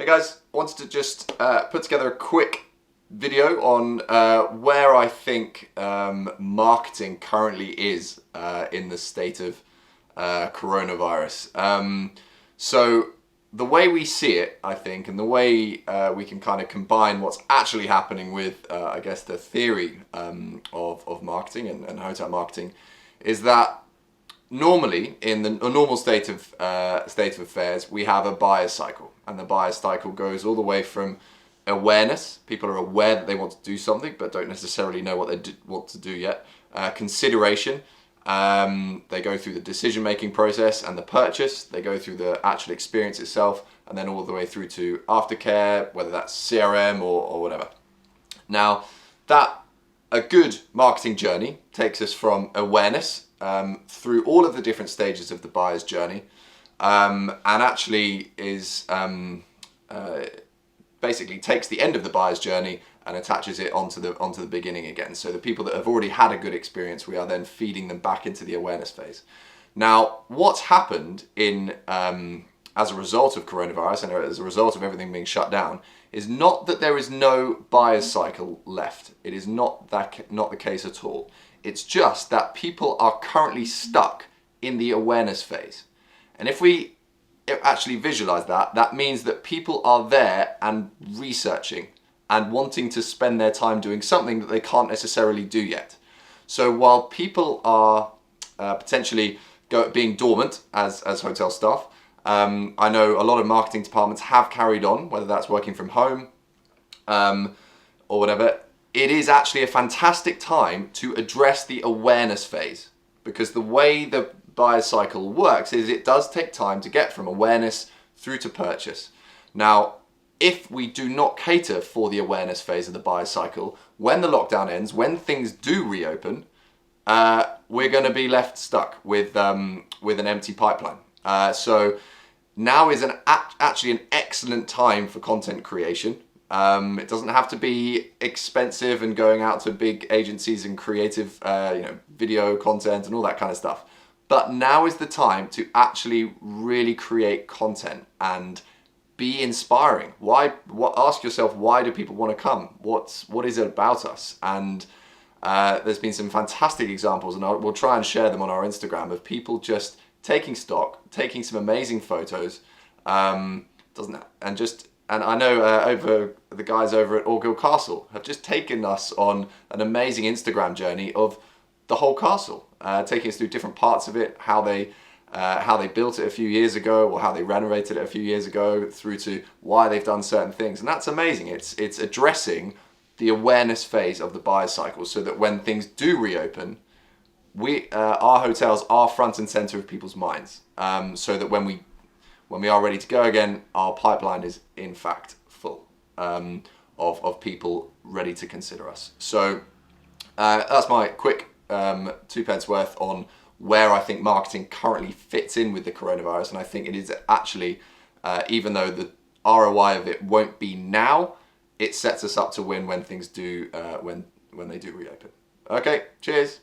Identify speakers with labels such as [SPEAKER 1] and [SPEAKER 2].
[SPEAKER 1] Hey guys, wanted to just put together a quick video on where I think marketing currently is in the state of coronavirus. So the way we see it, I think, and the way we can kind of combine what's actually happening with, I guess, the theory of marketing and hotel marketing, is that normally, in a normal state of affairs, we have a buyer's cycle, and the buyer's cycle goes all the way from awareness. People are aware that they want to do something, but don't necessarily know what they want to do yet. Consideration. They go through the decision-making process and the purchase. They go through the actual experience itself, and then all the way through to aftercare, whether that's CRM or whatever. Now, a good marketing journey takes us from awareness through all of the different stages of the buyer's journey, and actually is basically takes the end of the buyer's journey and attaches it onto the beginning again. So the people that have already had a good experience, we are then feeding them back into the awareness phase. Now, what's happened in as a result of coronavirus and as a result of everything being shut down is not that there is no buyer's cycle left. It is not the case at all. It's just that people are currently stuck in the awareness phase. And if we actually visualize that, that means that people are there and researching and wanting to spend their time doing something that they can't necessarily do yet. So while people are potentially being dormant as hotel staff, I know a lot of marketing departments have carried on, whether that's working from home or whatever. It is actually a fantastic time to address the awareness phase, because the way the buyer's cycle works is it does take time to get from awareness through to purchase. Now, if we do not cater for the awareness phase of the buyer's cycle, when the lockdown ends, when things do reopen, we're going to be left stuck with an empty pipeline. So now is actually an excellent time for content creation. It doesn't have to be expensive and going out to big agencies and creative, video content and all that kind of stuff. But now is the time to actually really create content and be inspiring. Ask yourself, why do people want to come? What is it about us? And there's been some fantastic examples, and we'll try and share them on our Instagram, of people just taking stock, taking some amazing photos, and I know over the guys over at Orgill Castle have just taken us on an amazing Instagram journey of the whole castle, taking us through different parts of it, how they built it a few years ago, or how they renovated it a few years ago, through to why they've done certain things. And that's amazing. It's addressing the awareness phase of the buyer's cycle, so that when things do reopen, our hotels are front and center of people's minds, so that when we are ready to go again, our pipeline is in fact full of people ready to consider us. So that's my quick 2 pence worth on where I think marketing currently fits in with the coronavirus. And I think it is actually, even though the ROI of it won't be now, it sets us up to win when things do, when they do reopen. Okay, cheers.